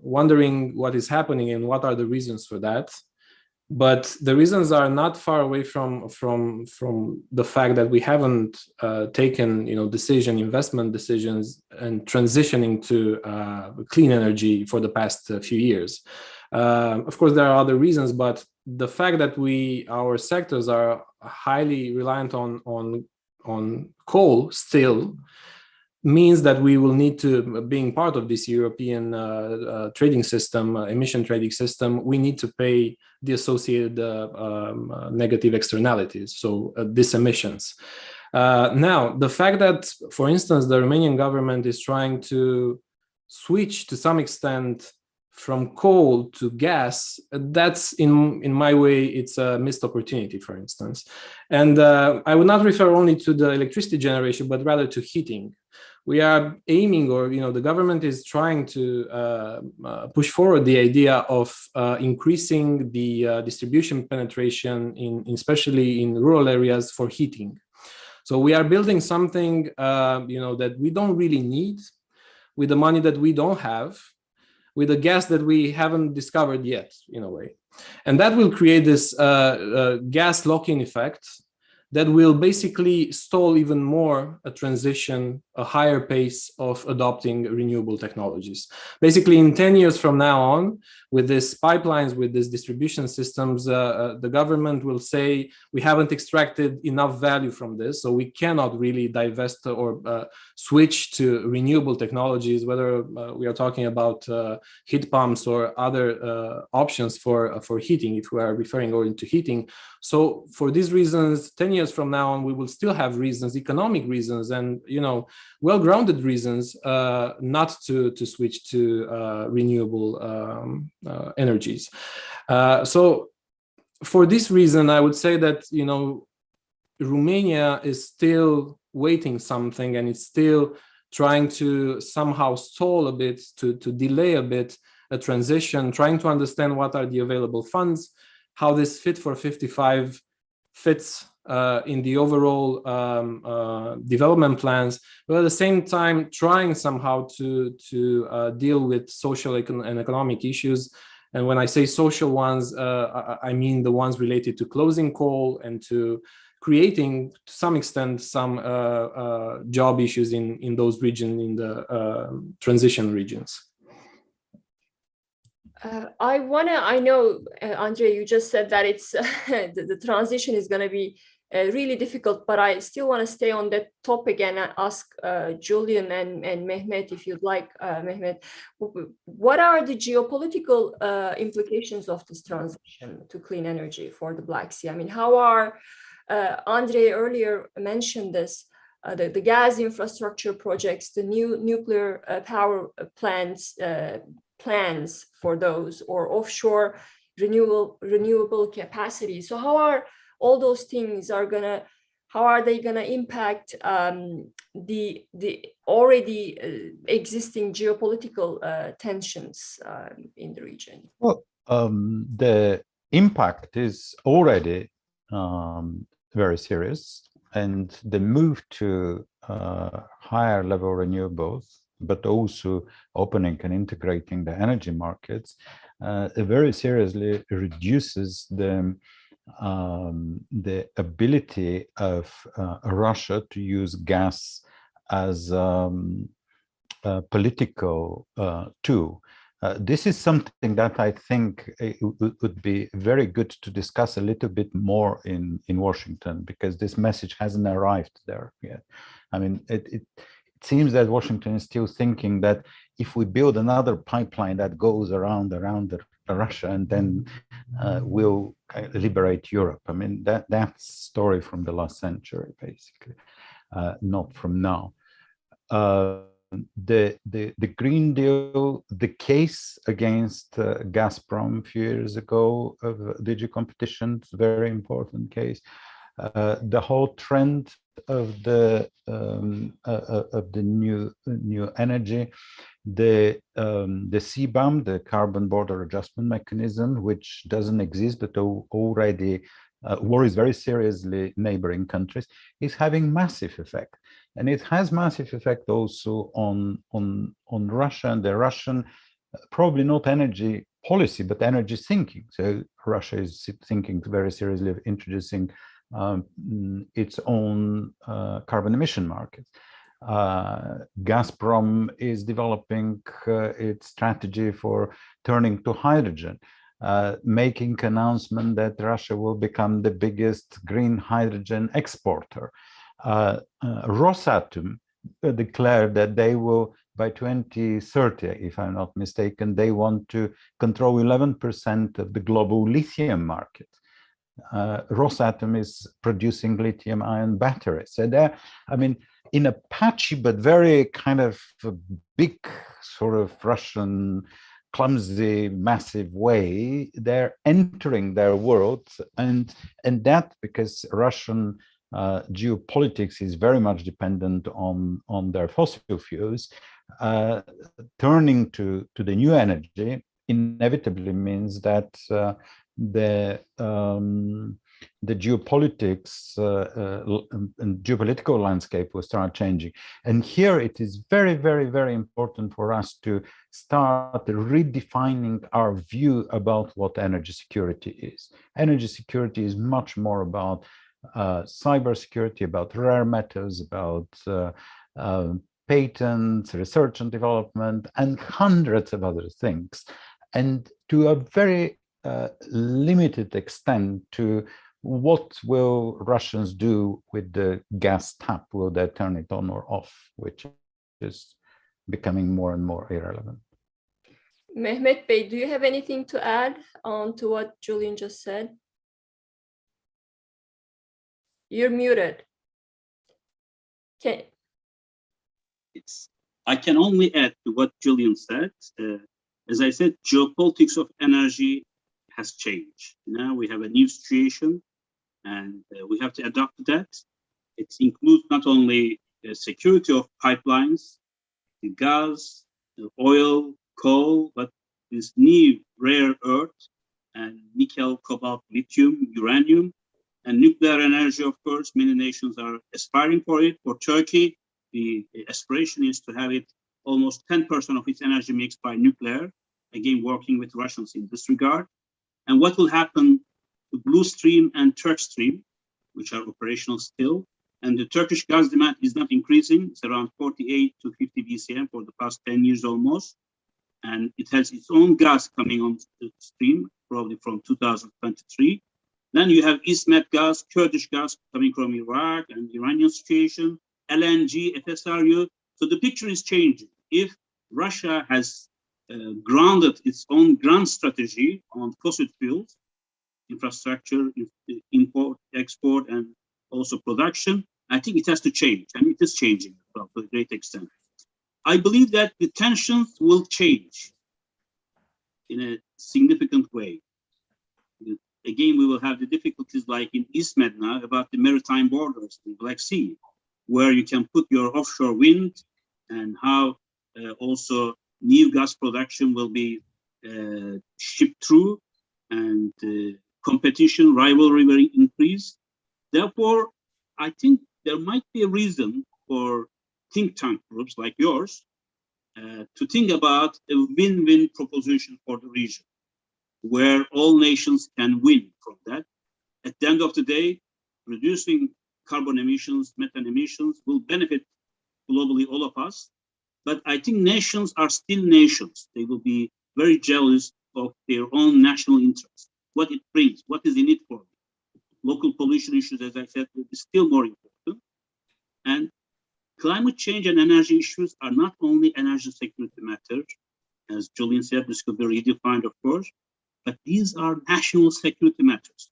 wondering what is happening and what are the reasons for that. But the reasons are not far away from the fact that we haven't taken investment decisions and transitioning to clean energy for the past few years. Of course, there are other reasons, but the fact that our sectors are highly reliant on coal still means that we will need to, being part of this European trading system, emission trading system, we need to pay the associated negative externalities, so these emissions. Now, the fact that, for instance, the Romanian government is trying to switch to some extent from coal to gas, that's in my way, it's a missed opportunity, for instance. And I would not refer only to the electricity generation, but rather to heating. We are aiming, or the government is trying to push forward the idea of increasing the distribution penetration especially in rural areas for heating. So we are building something that we don't really need, with the money that we don't have, with a gas that we haven't discovered yet, in a way. And that will create this gas lock-in effect that will basically stall even more a transition, a higher pace of adopting renewable technologies. Basically, in 10 years from now on, with these pipelines, with these distribution systems, the government will say, we haven't extracted enough value from this, so we cannot really divest or switch to renewable technologies, whether we are talking about heat pumps or other options for heating, if we are referring only to heating. So for these reasons, 10 years from now on, we will still have reasons, economic reasons, and well-grounded reasons not to switch to renewable energies. So for this reason, I would say that Romania is still waiting something, and it's still trying to somehow stall a bit, to delay a bit a transition, trying to understand what are the available funds, how this Fit for 55 fits in the overall development plans, but at the same time trying somehow to deal with social and economic issues. And when I say social ones, I mean the ones related to closing coal and to creating, to some extent, some job issues in those regions, in the transition regions. I know, Andre, you just said that it's the transition is going to be really difficult, but I still want to stay on that topic and ask Julian and Mehmet, if you'd like. Mehmet, what are the geopolitical implications of this transition to clean energy for the Black Sea? I mean, how are, Andre earlier mentioned this, the gas infrastructure projects, the new nuclear power plants for those, or offshore renewable capacity. So how are all those things how are they gonna impact the already existing geopolitical tensions in the region? Well, the impact is already very serious, and the move to higher level renewables, but also opening and integrating the energy markets, very seriously reduces the ability of Russia to use gas as a political tool. This is something that I think it would be very good to discuss a little bit more in Washington, because this message hasn't arrived there yet. I mean, seems that Washington is still thinking that if we build another pipeline that goes around Russia, and then we'll liberate Europe. I mean, that's a story from the last century, basically, not from now. The Green Deal, the case against Gazprom a few years ago of DG Competition, it's a very important case. The whole trend of the new energy, the CBAM, the Carbon Border Adjustment Mechanism, which doesn't exist but already worries very seriously neighboring countries, is having massive effect, and it has massive effect also on Russia and the Russian, probably not energy policy but energy thinking. So Russia is thinking very seriously of introducing its own carbon emission market. Gazprom is developing its strategy for turning to hydrogen, making announcement that Russia will become the biggest green hydrogen exporter. Rosatom declared that they will, by 2030, if I'm not mistaken, they want to control 11% of the global lithium market. Rosatom is producing lithium-ion batteries. So there, I mean, in a patchy but very kind of big sort of Russian clumsy, massive way, they're entering their world, and that because Russian geopolitics is very much dependent on their fossil fuels. Turning to the new energy inevitably means that the geopolitics and geopolitical landscape will start changing. And here it is very, very, very important for us to start redefining our view about what energy security is. Energy security is much more about cybersecurity, about rare metals, about patents, research and development, and hundreds of other things. And to a very limited extent to what will Russians do with the gas tap? Will they turn it on or off, which is becoming more and more irrelevant. Mehmet Bey, do you have anything to add on to what Julian just said? You're muted. Okay. I can only add to what Julian said. As I said, geopolitics of energy has changed. Now we have a new situation, and we have to adapt to that. It includes not only the security of pipelines, the gas, the oil, coal, but this new rare earth and nickel, cobalt, lithium, uranium, and nuclear energy, of course. Many nations are aspiring for it. For Turkey, the aspiration is to have it almost 10% of its energy mix by nuclear, again, working with Russians in this regard. And what will happen to Blue Stream and Turk Stream, which are operational still, and the Turkish gas demand is not increasing. It's around 48 to 50 BCM for the past 10 years almost. And it has its own gas coming on the stream, probably from 2023. Then you have ISMET gas, Kurdish gas coming from Iraq and Iranian situation, LNG, FSRU. So the picture is changing. If Russia has grounded its own grand strategy on fossil fuels, infrastructure, import, export, and also production, I think it has to change, and it is changing to a great extent. I believe that the tensions will change in a significant way. Again, we will have the difficulties like in ISMED now about the maritime borders in the Black Sea, where you can put your offshore wind, and how also new gas production will be shipped through, and competition, rivalry will increase. Therefore, I think there might be a reason for think tank groups like yours to think about a win-win proposition for the region, where all nations can win from that. At the end of the day, reducing carbon emissions, methane emissions will benefit globally all of us. But I think nations are still nations. They will be very jealous of their own national interests, what it brings, what is in it for them. Local pollution issues, as I said, will be still more important. And climate change and energy issues are not only energy security matters, as Julian said, this could be redefined, of course, but these are national security matters.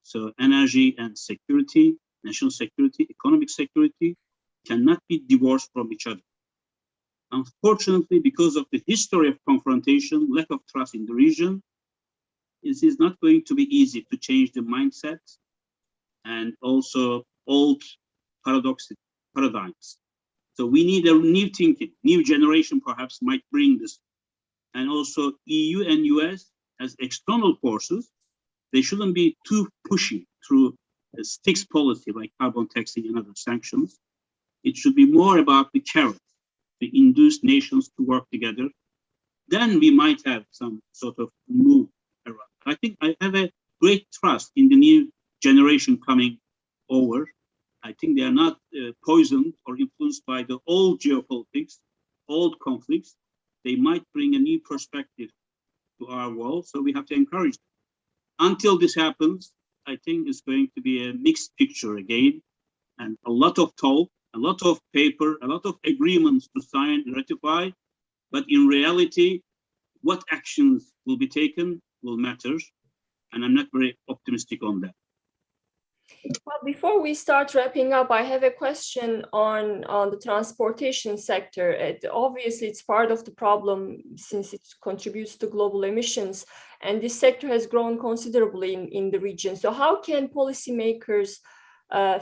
So energy and security, national security, economic security cannot be divorced from each other. Unfortunately, because of the history of confrontation, lack of trust in the region, it is not going to be easy to change the mindset and also old paradigms. So we need a new thinking, new generation perhaps might bring this. And also EU and US as external forces, they shouldn't be too pushy through a sticks policy like carbon taxing and other sanctions. It should be more about the carrot to induce nations to work together. Then we might have some sort of move around. I think I have a great trust in the new generation coming over. I think they are not poisoned or influenced by the old geopolitics, old conflicts. They might bring a new perspective to our world, so we have to encourage them. Until this happens, I think it's going to be a mixed picture again, and a lot of talk, a lot of paper, a lot of agreements to sign, ratify, but in reality, what actions will be taken will matter, and I'm not very optimistic on that. Well, before we start wrapping up, I have a question on the transportation sector. Obviously, it's part of the problem since it contributes to global emissions, and this sector has grown considerably in the region. So how can policymakers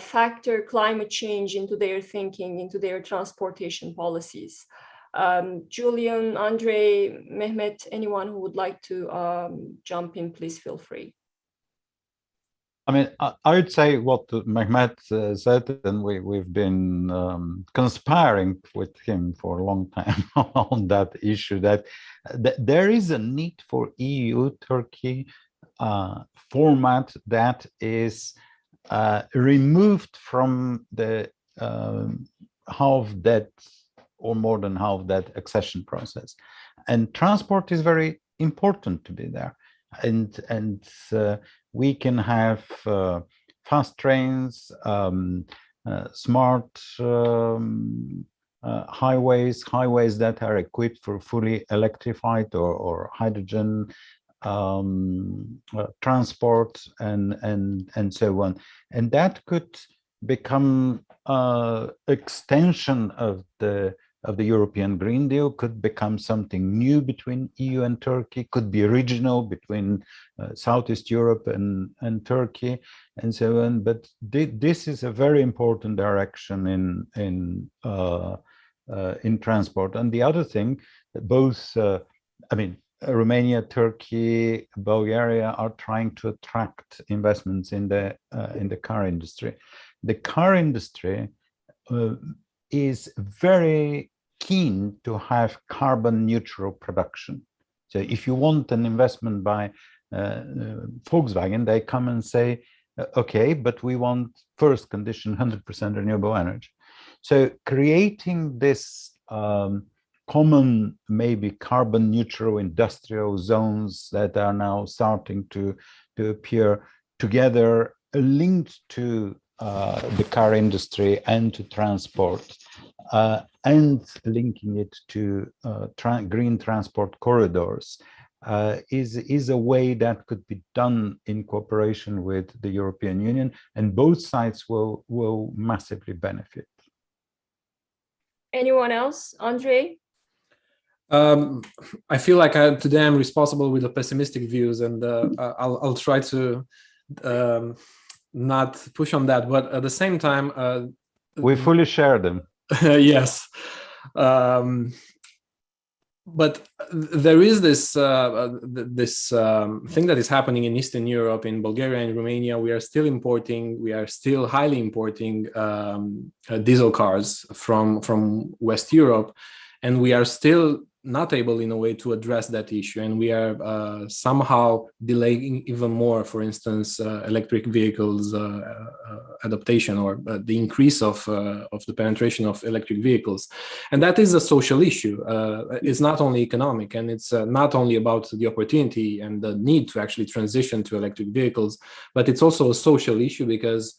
factor climate change into their thinking, into their transportation policies? Julian, Andre, Mehmet, anyone who would like to jump in, please feel free. I mean, I would say what Mehmet said, and we've been conspiring with him for a long time on that issue, that there is a need for EU-Turkey format that is removed from the half that or more than half that accession process. And transport is very important to be there. And we can have fast trains, smart highways that are equipped for fully electrified or hydrogen transport and so on. And that could become extension of the European Green Deal, could become something new between EU and Turkey, could be regional between Southeast Europe and Turkey, and so on. But this is a very important direction in transport. And the other thing, both, Romania, Turkey, Bulgaria are trying to attract investments in the car industry. The car industry is very keen to have carbon neutral production. So if you want an investment by Volkswagen, they come and say, okay, but we want first condition 100% renewable energy. So creating this common, maybe carbon neutral industrial zones that are now starting to appear together, linked to the car industry and to transport, and linking it to green transport corridors is a way that could be done in cooperation with the European Union, and both sides will massively benefit. Anyone else? Andre? I feel like today I'm responsible with the pessimistic views, and I'll try to not push on that, but at the same time, we fully share them. Yes, but there is this thing that is happening in Eastern Europe, in Bulgaria and Romania. We are still highly importing diesel cars from West Europe, and we are still not able in a way to address that issue, and we are somehow delaying even more, for instance, electric vehicles adaptation, or the increase of the penetration of electric vehicles. And that is a social issue. It's not only economic, and it's not only about the opportunity and the need to actually transition to electric vehicles, but it's also a social issue, because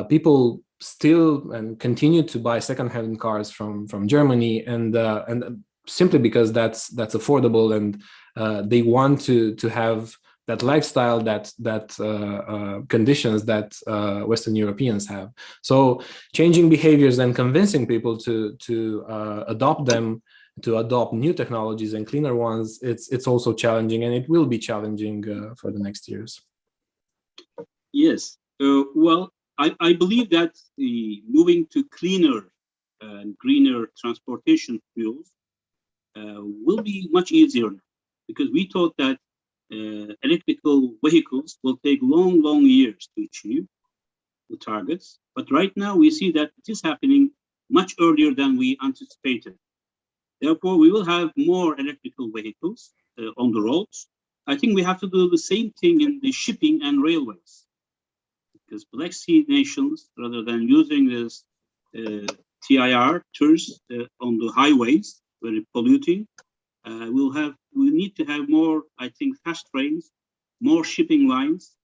people still and continue to buy second-hand cars from Germany, and simply because that's affordable, and they want to have that lifestyle, that conditions that Western Europeans have. So changing behaviors and convincing people to adopt them, to adopt new technologies and cleaner ones, it's also challenging, and it will be challenging for the next years. Yes. Well, I believe that the moving to cleaner and greener transportation fuels will be much easier now, because we thought that electrical vehicles will take long years to achieve the targets. But right now we see that it is happening much earlier than we anticipated. Therefore, we will have more electrical vehicles on the roads. I think we have to do the same thing in the shipping and railways, because Black Sea nations, rather than using this TIR, tours on the highways, very polluting, we need to have more, I think, fast trains, more shipping lines,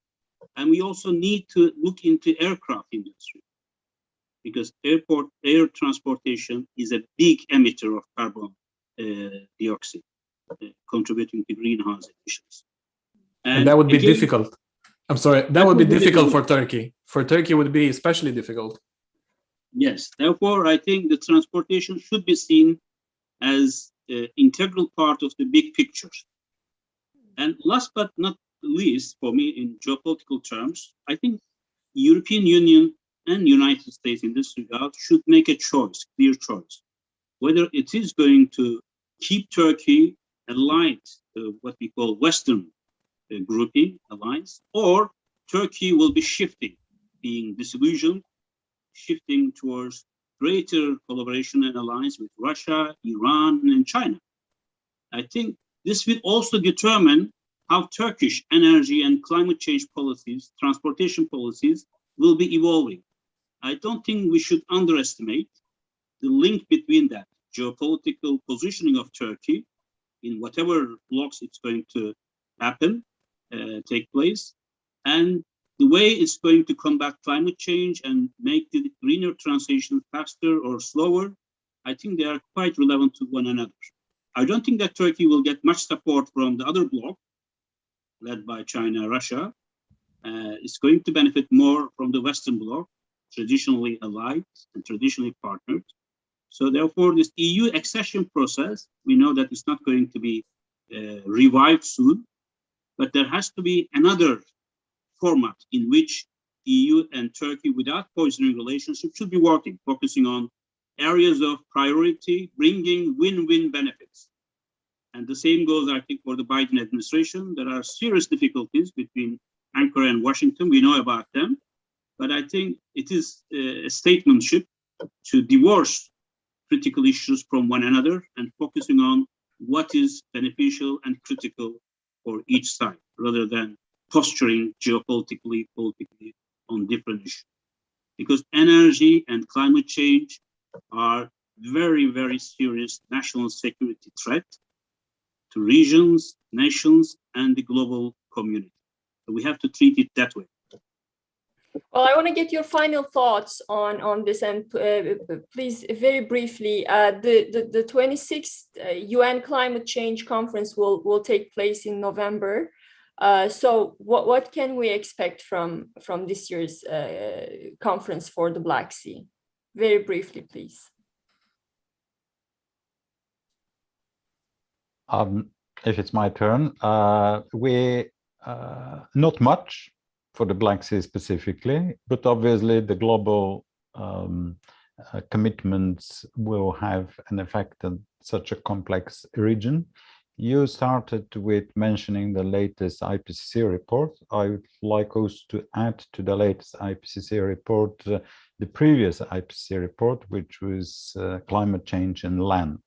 and we also need to look into aircraft industry, because air transportation is a big emitter of carbon dioxide, contributing to greenhouse emissions. And that would be difficult. I'm sorry, that would be difficult for Turkey. For Turkey, it would be especially difficult. Yes, therefore, I think the transportation should be seen as an integral part of the big picture. And last but not least, for me, in geopolitical terms, I think European Union and United States in this regard should make a choice, clear choice, whether it is going to keep Turkey aligned to what we call Western grouping alliance, or Turkey will be shifting, being disillusioned, shifting towards greater collaboration and alliance with Russia, Iran, and China. I think this will also determine how Turkish energy and climate change policies, transportation policies, will be evolving. I don't think we should underestimate the link between that geopolitical positioning of Turkey in whatever blocks it's going to happen, take place, and the way it's going to combat climate change and make the greener transition faster or slower. I think they are quite relevant to one another. I don't think that Turkey will get much support from the other bloc, led by China, Russia. It's going to benefit more from the Western bloc, traditionally allied and traditionally partnered. So therefore, this EU accession process, we know that it's not going to be revived soon, but there has to be another format in which EU and Turkey, without poisoning relationship, should be working, focusing on areas of priority, bringing win-win benefits. And the same goes, I think, for the Biden administration. There are serious difficulties between Ankara and Washington. We know about them. But I think it is a statesmanship to divorce critical issues from one another and focusing on what is beneficial and critical for each side, rather than posturing geopolitically, politically on different issues. Because energy and climate change are very serious national security threat to regions, nations, and the global community. So we have to treat it that way. Well, I want to get your final thoughts on this, and please, very briefly, the 26th UN Climate Change Conference will take place in November. So what can we expect from this year's conference for the Black Sea? Very briefly, please. If it's my turn, not much for the Black Sea specifically, but obviously the global commitments will have an effect on such a complex region. You started with mentioning the latest IPCC report. I would like also to add to the latest IPCC report the previous IPCC report, which was climate change and land.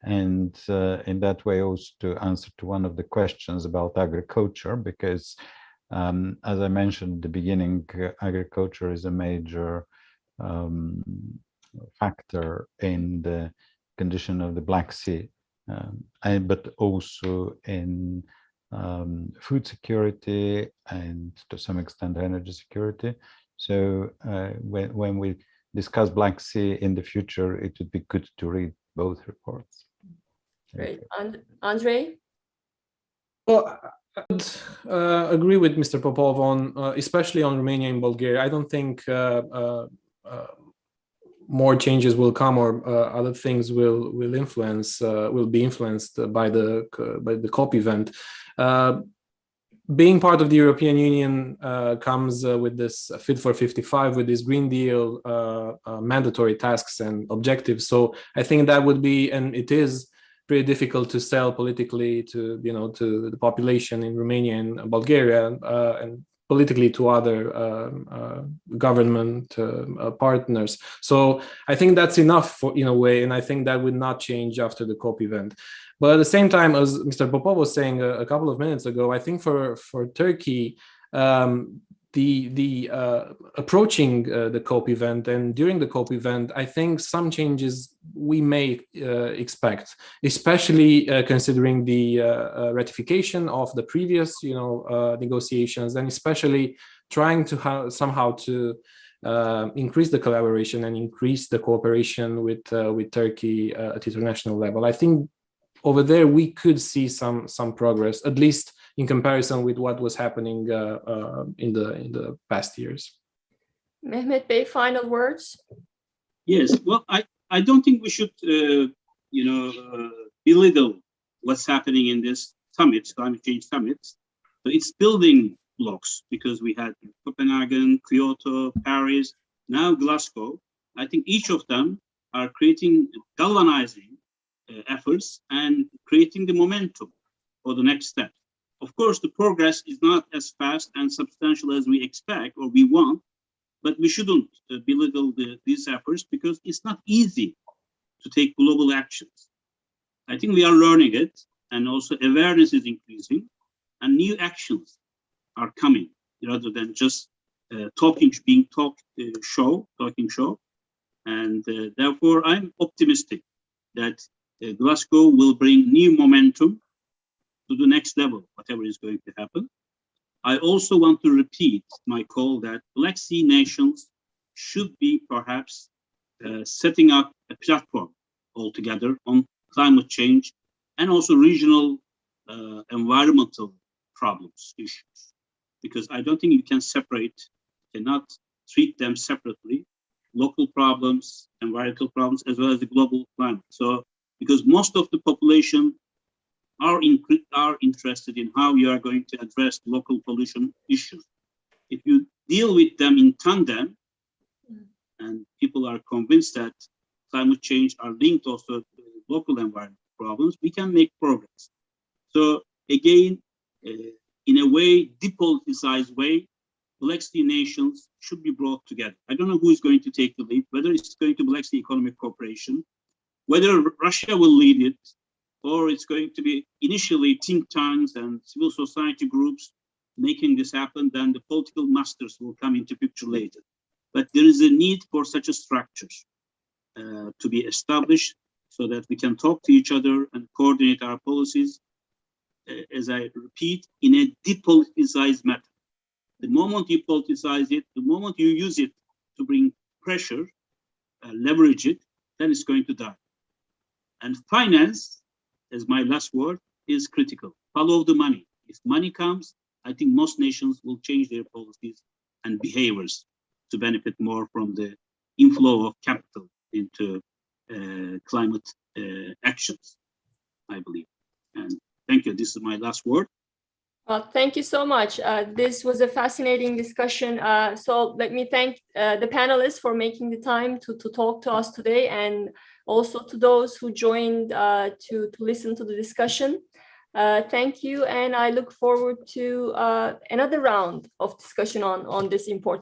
And in that way also to answer to one of the questions about agriculture, because as I mentioned at the beginning, agriculture is a major factor in the condition of the Black Sea, but also in food security and to some extent energy security. So when we discuss Black Sea in the future, it would be good to read both reports. Great. And Andrei? Well, I would agree with Mr. Popov on, especially on Romania and Bulgaria. I don't think more changes will come, or other things will be influenced by the COP event. Being part of the European Union comes with this Fit for 55, with this Green Deal mandatory tasks and objectives. So I think that would be, and it is, pretty difficult to sell politically to the population in Romania and Bulgaria, and politically to other government partners. So I think that's enough in a way, and I think that would not change after the COP event. But at the same time, as Mr. Popov was saying a couple of minutes ago, I think for Turkey, the approaching the COP event and during the COP event, I think some changes we may expect, especially considering the ratification of the previous negotiations, and especially trying to somehow to increase the collaboration and increase the cooperation with Turkey at international level. I think over there we could see some progress, at least in comparison with what was happening in the past years. Mehmet Bey, final words? Yes, well, I don't think we should, belittle what's happening in this summit, climate change summits. So it's building blocks, because we had Copenhagen, Kyoto, Paris, now Glasgow. I think each of them are creating galvanizing efforts and creating the momentum for the next step. Of course, the progress is not as fast and substantial as we expect or we want, but we shouldn't belittle these efforts, because it's not easy to take global actions. I think we are learning it, and also awareness is increasing, and new actions are coming rather than just talking show. And therefore, I'm optimistic that Glasgow will bring new momentum to the next level, whatever is going to happen. I also want to repeat my call that Black Sea nations should be perhaps setting up a platform altogether on climate change and also regional environmental problems, issues. Because I don't think you can cannot treat them separately, local problems, environmental problems, as well as the global climate. So, because most of the population are interested in how you are going to address local pollution issues. If you deal with them in tandem, and people are convinced that climate change are linked also to local environmental problems, we can make progress. So again, in a way, depoliticized way, Black Sea nations should be brought together. I don't know who is going to take the lead, whether it's going to Black Sea Economic Cooperation, whether Russia will lead it, or it's going to be initially think tanks and civil society groups making this happen, then the political masters will come into picture later. But there is a need for such a structure to be established so that we can talk to each other and coordinate our policies, as I repeat, in a depoliticized manner. The moment you politicize it, the moment you use it to bring pressure, leverage it, then it's going to die. And finance, as my last word, is critical. Follow the money. If money comes, I think most nations will change their policies and behaviors to benefit more from the inflow of capital into climate actions, I believe. And thank you. This is my last word. Well, thank you so much. This was a fascinating discussion. So let me thank the panelists for making the time to talk to us today, and also to those who joined to listen to the discussion. Thank you, and I look forward to another round of discussion on this important